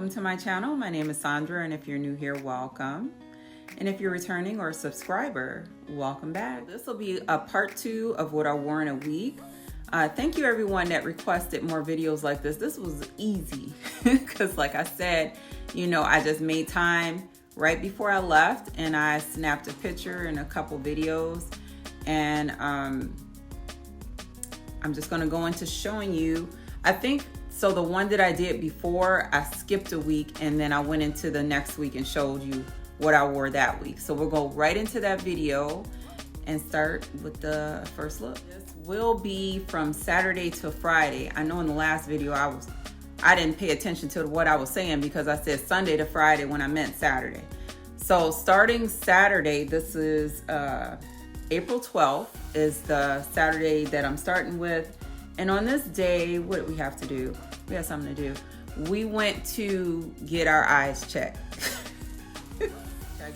welcome to my channel. My name is Sandra, and if you're new here, welcome. And if you're returning or a subscriber, welcome back. This will be a part 2 of what I wore in a week. Thank you everyone that requested more videos like this. This was easy because like I said, you know, I just made time right before I left and I snapped a picture and a couple videos, and I'm just gonna go into showing you, I think, so the one that I did before, I skipped a week and then I went into the next week and showed you what I wore that week. So we'll go right into that video and start with the first look. This will be from Saturday to Friday. I know in the last video I didn't pay attention to what I was saying because I said Sunday to Friday when I meant Saturday. So starting Saturday, this is April 12th is the Saturday that I'm starting with. And on this day, what did we have to do? We had something to do. We went to get our eyes checked.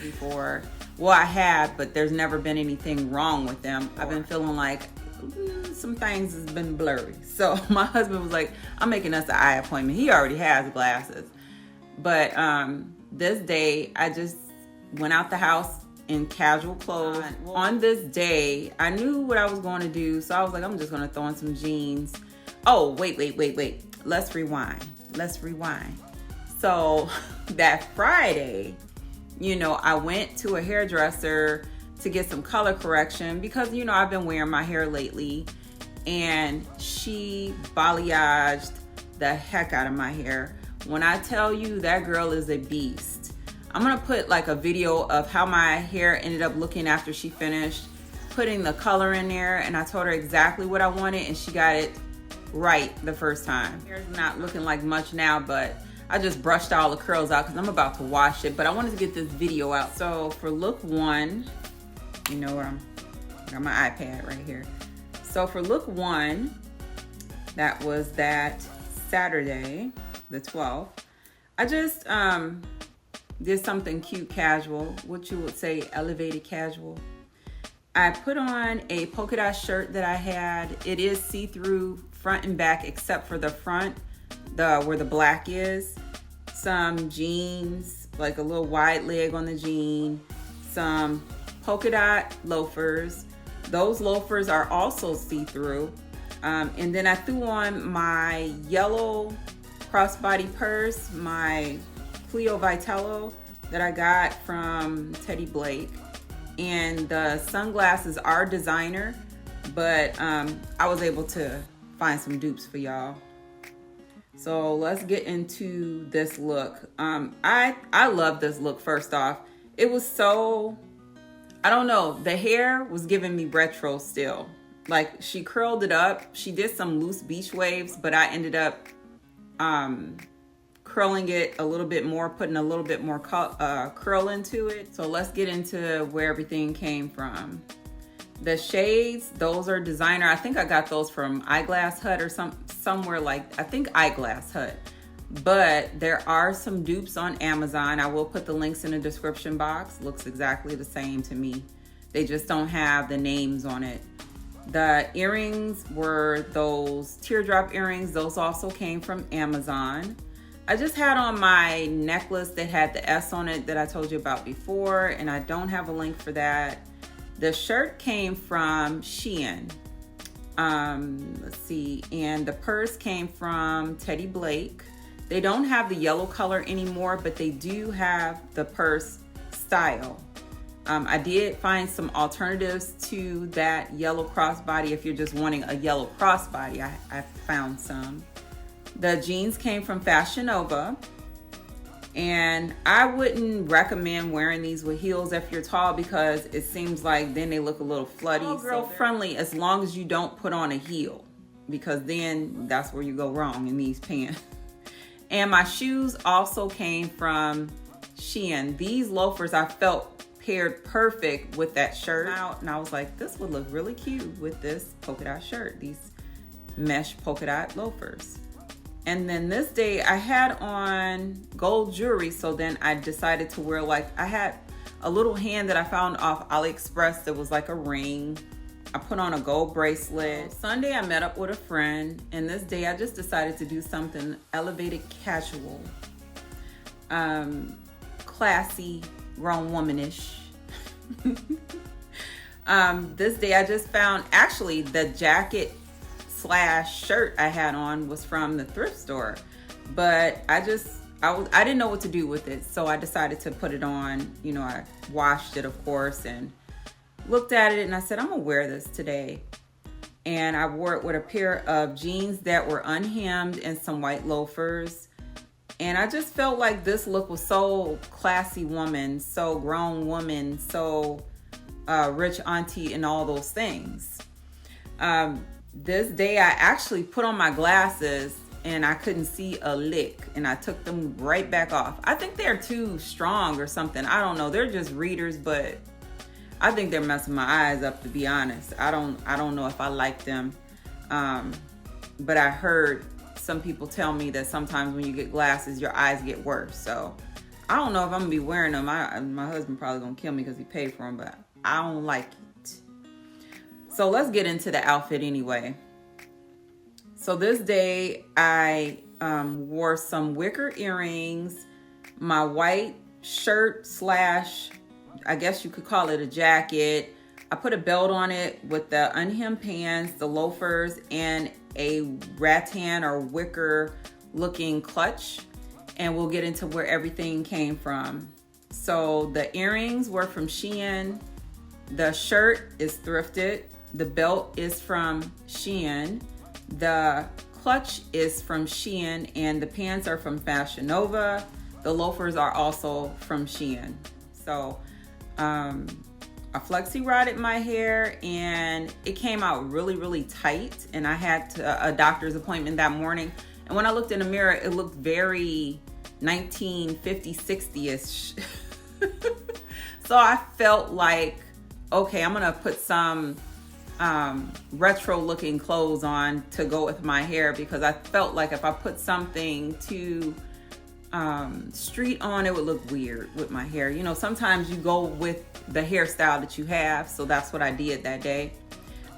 Before, well, I had, but there's never been anything wrong with them. I've been feeling like some things has been blurry. So my husband was like, I'm making us an eye appointment. He already has glasses. But this day, I just went out the house in casual clothes. On this day, I knew what I was going to do. So I was like, I'm just going to throw on some jeans. Oh, wait. Let's rewind. So that Friday, you know, I went to a hairdresser to get some color correction because, you know, I've been wearing my hair lately, and she balayaged the heck out of my hair. When I tell you that girl is a beast, I'm gonna put like a video of how my hair ended up looking after she finished putting the color in there, and I told her exactly what I wanted and she got it right the first time. Hair's not looking like much now, but I just brushed all the curls out because I'm about to wash it, but I wanted to get this video out. So for look 1, you know where I got my iPad right here. So for look 1, that was that Saturday, the 12th, I just did something cute, casual, what you would say elevated casual. I put on a polka dot shirt that I had. It is see-through front and back except for the front, where the black is. Some jeans, like a little wide leg on the jean, some polka dot loafers. Those loafers are also see-through. And then I threw on my yellow crossbody purse, my Clio Vitello that I got from Teddy Blake. And the sunglasses are designer, but I was able to find some dupes for y'all. So let's get into this look. I love this look. First off, it was so, I don't know, the hair was giving me retro still. Like she curled it up. She did some loose beach waves, but I ended up curling it a little bit more, putting a little bit more curl into it. So let's get into where everything came from. The shades, those are designer. I think I got those from Eyeglass Hut or somewhere like, I think Eyeglass Hut. But there are some dupes on Amazon. I will put the links in the description box. Looks exactly the same to me. They just don't have the names on it. The earrings were those teardrop earrings. Those also came from Amazon. I just had on my necklace that had the S on it that I told you about before, and I don't have a link for that. The shirt came from Shein. Let's see, and the purse came from Teddy Blake. They don't have the yellow color anymore, but they do have the purse style. I did find some alternatives to that yellow crossbody. If you're just wanting a yellow crossbody, I found some. The jeans came from Fashion Nova. And I wouldn't recommend wearing these with heels if you're tall because it seems like then they look a little floody. All girl friendly as long as you don't put on a heel, because then that's where you go wrong in these pants. And my shoes also came from Shein. These loafers I felt paired perfect with that shirt out, and I was like, this would look really cute with this polka dot shirt, these mesh polka dot loafers. And then this day I had on gold jewelry, so then I decided to wear, like, I had a little hand that I found off AliExpress that was like a ring. I put on a gold bracelet. Sunday I met up with a friend, and this day I just decided to do something elevated casual. classy, grown womanish. This day I just found, actually the jacket slash shirt I had on was from the thrift store, but I didn't know what to do with it, so I decided to put it on. You know, I washed it, of course, and looked at it, and I said, I'm gonna wear this today. And I wore it with a pair of jeans that were unhemmed and some white loafers. And I just felt like this look was so classy woman, so grown woman, so rich auntie, and all those things. This day I actually put on my glasses and I couldn't see a lick, and I took them right back off. I think they're too strong or something. I don't know. They're just readers, but I think they're messing my eyes up, to be honest. I don't know if I like them. But I heard some people tell me that sometimes when you get glasses, your eyes get worse. So I don't know if I'm gonna be wearing them. My husband probably gonna kill me because he paid for them, but I don't like it. So let's get into the outfit anyway. So this day I wore some wicker earrings, my white shirt slash, I guess you could call it a jacket. I put a belt on it with the unhemmed pants, the loafers, and a rattan or wicker looking clutch. And we'll get into where everything came from. So the earrings were from Shein. The shirt is thrifted. The belt is from Shein. The clutch is from Shein, and the pants are from Fashion Nova. The loafers are also from Shein. So I flexi rotted my hair, and it came out really, really tight. And I had a doctor's appointment that morning. And when I looked in the mirror, it looked very 1950s, 60s-ish. So I felt like, okay, I'm gonna put some retro looking clothes on to go with my hair, because I felt like if I put something too street on, it would look weird with my hair. You know, sometimes you go with the hairstyle that you have. So that's what I did that day.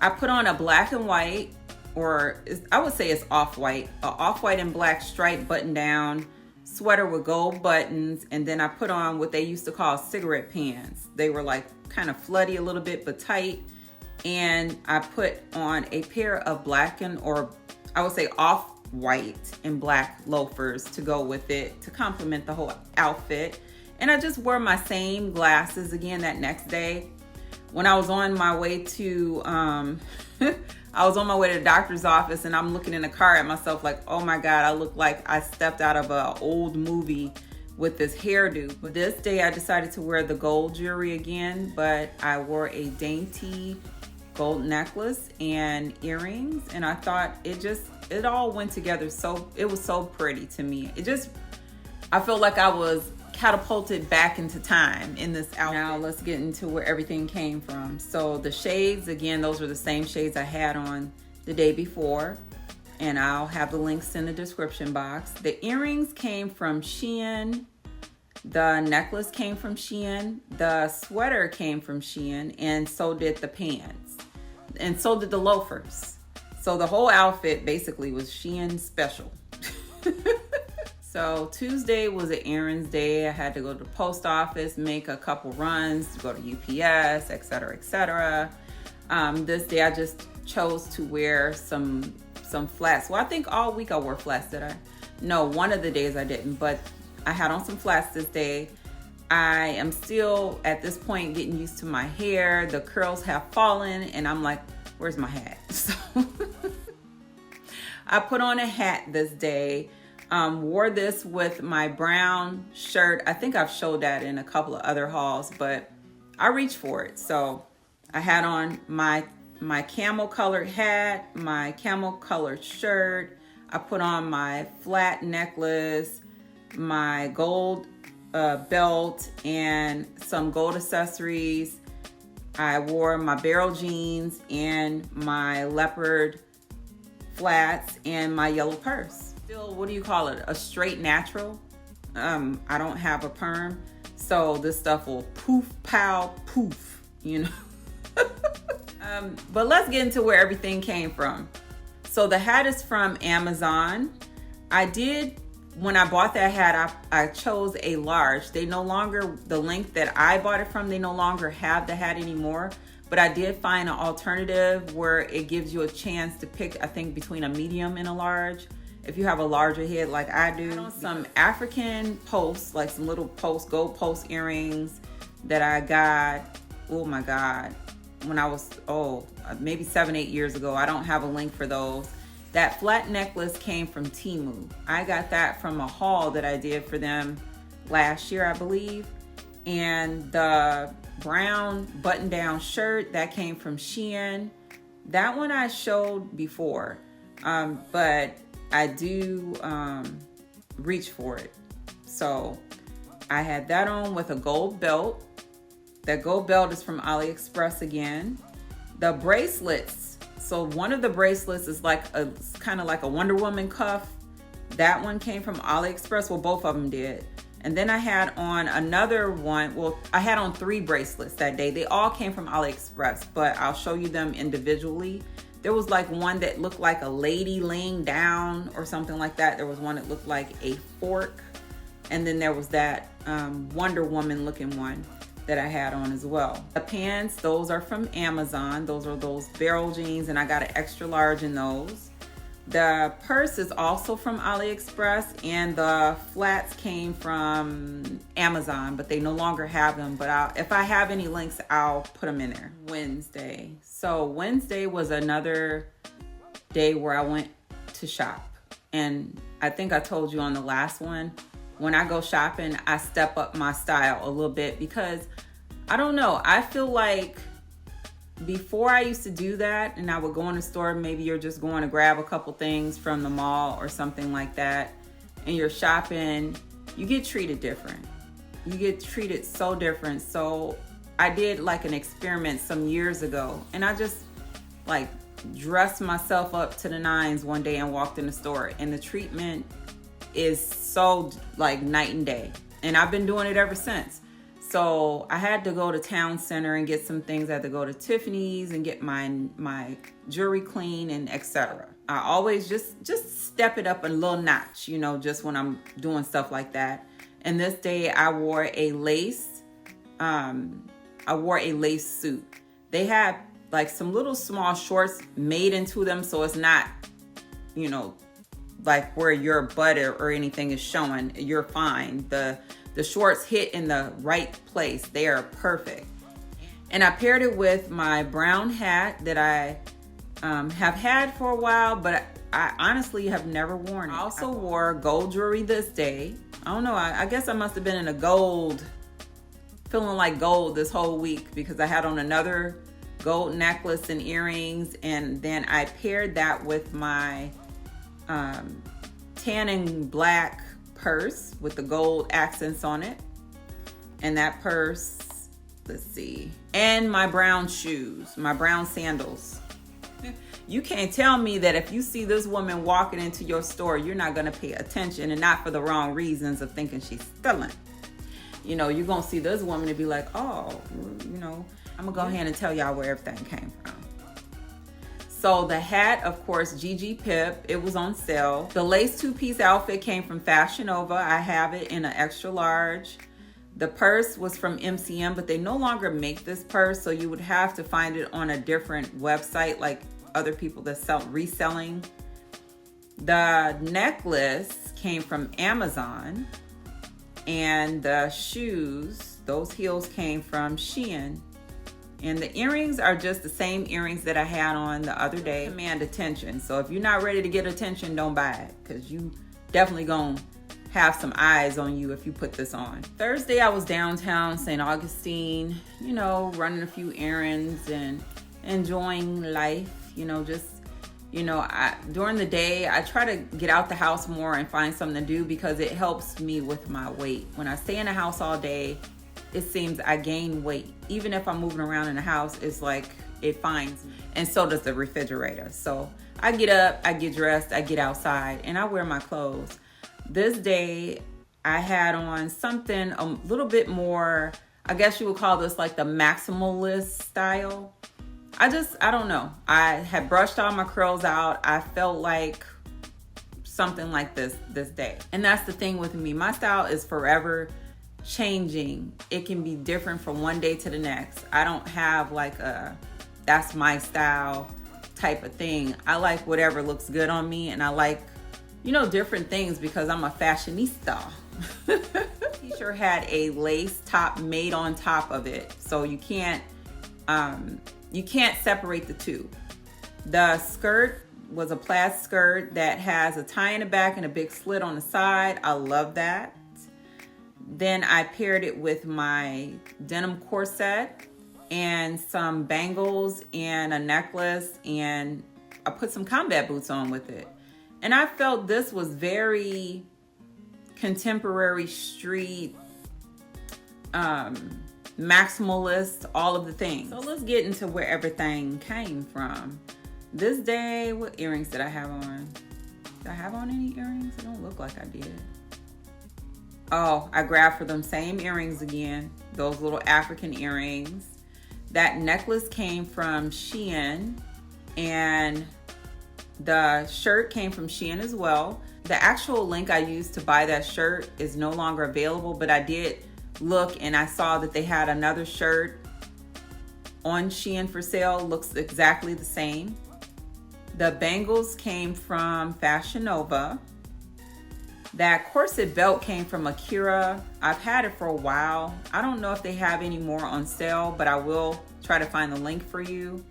I put on a black and white, or I would say it's off-white, a off-white and black striped button down sweater with gold buttons. And then I put on what they used to call cigarette pants. They were like kind of floody a little bit, but tight. And I put on a pair of black or I would say off-white and black loafers to go with it, to complement the whole outfit. And I just wore my same glasses again that next day. When I was on my way to, I was on my way to the doctor's office, and I'm looking in the car at myself like, oh my God, I look like I stepped out of an old movie with this hairdo. But this day I decided to wear the gold jewelry again, but I wore a dainty gold necklace and earrings, and I thought it all went together. So it was so pretty to me. I felt like I was catapulted back into time in this outfit. Now let's get into where everything came from. So the shades, again, those were the same shades I had on the day before, and I'll have the links in the description box. The earrings came from Shein. The necklace came from Shein. The sweater came from Shein, and so did the pants. And so did the loafers. So the whole outfit basically was Shein special. So Tuesday was an errands day. I had to go to the post office, make a couple runs, go to UPS, etc., etc. This day I just chose to wear some flats. Well, I think all week I wore flats, did I? No, one of the days I didn't, but I had on some flats this day. I am still at this point getting used to my hair. The curls have fallen, and I'm like, where's my hat? So I put on a hat this day. Wore this with my brown shirt. I think I've showed that in a couple of other hauls, but I reached for it. So I had on my camel colored hat, my camel colored shirt. I put on my flat necklace, my gold belt, and some gold accessories. I wore my barrel jeans and my leopard flats and my yellow purse. Still, what do you call it? A straight natural. I don't have a perm, so this stuff will poof, pow, poof, you know. But let's get into where everything came from. So the hat is from Amazon. I did when I bought that hat, I chose a large. They no longer, the length that I bought it from, they no longer have the hat anymore. But I did find an alternative where it gives you a chance to pick, I think, between a medium and a large. If you have a larger head like I do. Some African posts, like some little post, gold post earrings that I got, oh my God, when I was, maybe 7-8 years ago. I don't have a link for those. That flat necklace came from Temu. I got that from a haul that I did for them last year, I believe. And the brown button-down shirt, that came from Shein. That one I showed before, but I do reach for it. So I had that on with a gold belt. That gold belt is from AliExpress again. The bracelets, so one of the bracelets is like kind of like a Wonder Woman cuff. That one came from AliExpress. Well, both of them did. And then I had on another one. Well, I had on 3 bracelets that day. They all came from AliExpress, but I'll show you them individually. There was like one that looked like a lady laying down or something like that. There was one that looked like a fork. And then there was that Wonder Woman looking one that I had on as well. The pants, those are from Amazon. Those are those barrel jeans, and I got an extra large in those. The purse is also from AliExpress, and the flats came from Amazon, but they no longer have them. But if I have any links, I'll put them in there. Wednesday. So Wednesday was another day where I went to shop. And I think I told you on the last one, when I go shopping, I step up my style a little bit because I don't know. I feel like before I used to do that and I would go in the store, maybe you're just going to grab a couple things from the mall or something like that, and you're shopping, you get treated different. You get treated so different. So I did like an experiment some years ago, and I just like dressed myself up to the nines one day and walked in the store, and the treatment is so like night and day. And I've been doing it ever since. So I had to go to Town Center and get some things. I had to go to Tiffany's and get my jewelry clean and etc. I always just step it up a little notch, you know, just when I'm doing stuff like that. And this day I wore a lace suit. They had like some little small shorts made into them, so it's not, you know, like where your butt or anything is showing. You're fine. The shorts hit in the right place. They are perfect. And I paired it with my brown hat that I have had for a while, but I honestly have never worn it. I also wore gold jewelry this day. I don't know. I guess I must have been in a gold, feeling like gold this whole week, because I had on another gold necklace and earrings. And then I paired that with my tan and black purse with the gold accents on it. And that purse, let's see, and my brown shoes, my brown sandals. You can't tell me that if you see this woman walking into your store, you're not going to pay attention, and not for the wrong reasons of thinking she's stealing. You know, you're going to see this woman and be like, oh, you know, I'm going to go ahead and tell y'all where everything came from. So the hat, of course, GG Pip, it was on sale. The lace 2-piece outfit came from Fashion Nova. I have it in an extra large. The purse was from MCM, but they no longer make this purse, so you would have to find it on a different website, like other people that sell reselling. The necklace came from Amazon, and the shoes, those heels, came from Shein. And the earrings are just the same earrings that I had on the other day. Command attention. So if you're not ready to get attention, don't buy it, because you definitely gonna have some eyes on you if you put this on. Thursday, I was downtown St. Augustine, you know, running a few errands and enjoying life, you know, just, you know, during the day, I try to get out the house more and find something to do, because it helps me with my weight. When I stay in the house all day, it seems I gain weight. Even if I'm moving around in the house, it's like it finds me. And so does the refrigerator. So I get up, I get dressed, I get outside, and I wear my clothes. This day, I had on something a little bit more, I guess you would call this like the maximalist style. I don't know. I had brushed all my curls out. I felt like something like this day. And that's the thing with me. My style is forever changing. It can be different from one day to the next. I don't have like a that's my style type of thing. I like whatever looks good on me, and I like, you know, different things because I'm a fashionista. T-shirt had a lace top made on top of it, so you can't separate the two. The skirt was a plaid skirt that has a tie in the back and a big slit on the side. I love that. Then I paired it with my denim corset and some bangles and a necklace, and I put some combat boots on with it. And I felt this was very contemporary street, maximalist, all of the things. So let's get into where everything came from. This day, what earrings did I have on? Did I have on any earrings? It don't look like I did. Oh, I grabbed for them same earrings again, those little African earrings. That necklace came from Shein, and the shirt came from Shein as well. The actual link I used to buy that shirt is no longer available, but I did look and I saw that they had another shirt on Shein for sale. Looks exactly the same. The bangles came from Fashion Nova. That corset belt came from Akira. I've had it for a while. I don't know if they have any more on sale, but I will try to find the link for you.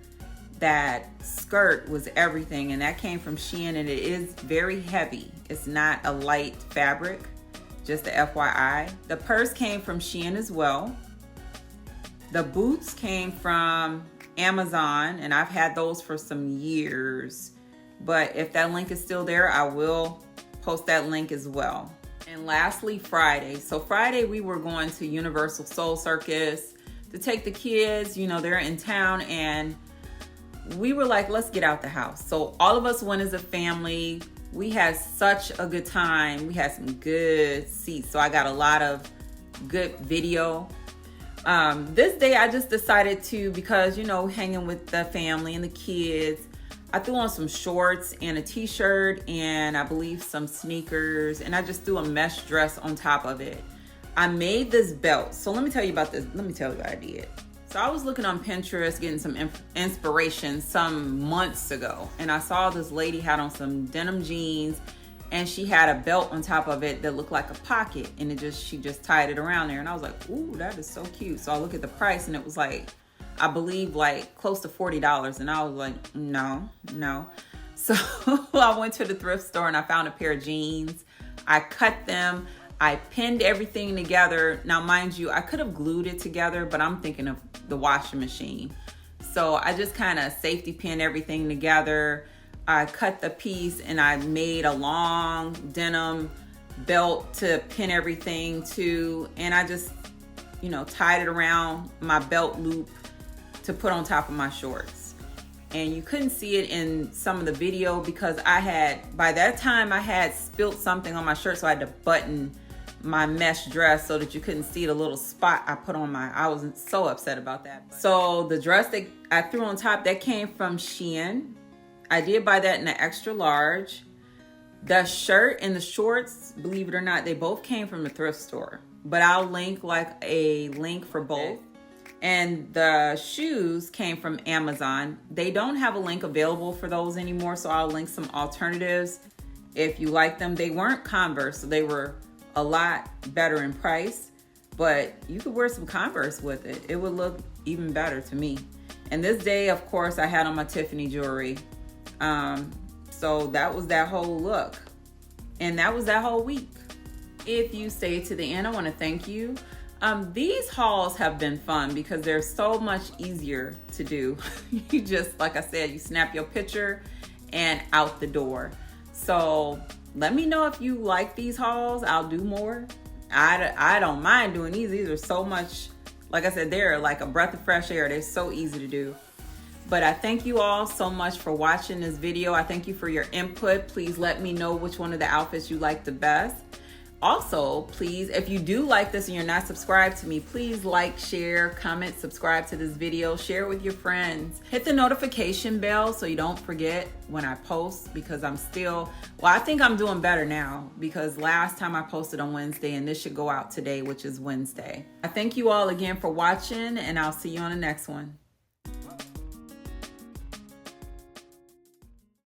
That skirt was everything, and that came from Shein, and it is very heavy. It's not a light fabric, just the FYI. The purse came from Shein as well. The boots came from Amazon, and I've had those for some years. But if that link is still there, I will post that link as well. And lastly, Friday. So Friday we were going to Universal Soul Circus to take the kids. You know, they're in town, and we were like, let's get out the house. So all of us went as a family. We had such a good time. We had some good seats, so I got a lot of good video. This day I just decided to, because, you know, hanging with the family and the kids, I threw on some shorts and a t-shirt and I believe some sneakers, and I just threw a mesh dress on top of it. I made this belt. So let me tell you about this. Let me tell you what I did. So I was looking on Pinterest, getting some inspiration some months ago, and I saw this lady had on some denim jeans, and she had a belt on top of it that looked like a pocket, and she just tied it around there, and I was like, ooh, that is so cute. So I look at the price, and it was like, I believe like close to $40, and I was like, no. So I went to the thrift store and I found a pair of jeans. I cut them. I pinned everything together. Now, mind you, I could have glued it together, but I'm thinking of the washing machine. So I just kind of safety pinned everything together. I cut the piece and I made a long denim belt to pin everything to. And I just, you know, tied it around my belt loop to put on top of my shorts. And you couldn't see it in some of the video because by that time I had spilt something on my shirt, so I had to button my mesh dress so that you couldn't see the little spot I put on I wasn't so upset about that. So the dress that I threw on top, that came from Shein. I did buy that in an extra large. The shirt and the shorts, believe it or not, they both came from the thrift store, but I'll link a link for both. And the shoes came from Amazon. They don't have a link available for those anymore, so I'll link some alternatives if you like them. They weren't Converse, so they were a lot better in price, but you could wear some Converse with it. It would look even better to me. And this day, of course, I had on my Tiffany jewelry. So that was that whole look. And that was that whole week. If you stayed to the end, I want to thank you. These hauls have been fun because they're so much easier to do. You just, like I said, you snap your picture and out the door. So let me know if you like these hauls. I'll do more. I don't mind doing these. These are so much, like I said, they're like a breath of fresh air. They're so easy to do. But I thank you all so much for watching this video. I thank you for your input. Please let me know which one of the outfits you like the best. Also, please, if you do like this and you're not subscribed to me, please like, share, comment, subscribe to this video, share it with your friends. Hit the notification bell so you don't forget when I post, because I think I'm doing better now, because last time I posted on Wednesday and this should go out today, which is Wednesday. I thank you all again for watching, and I'll see you on the next one.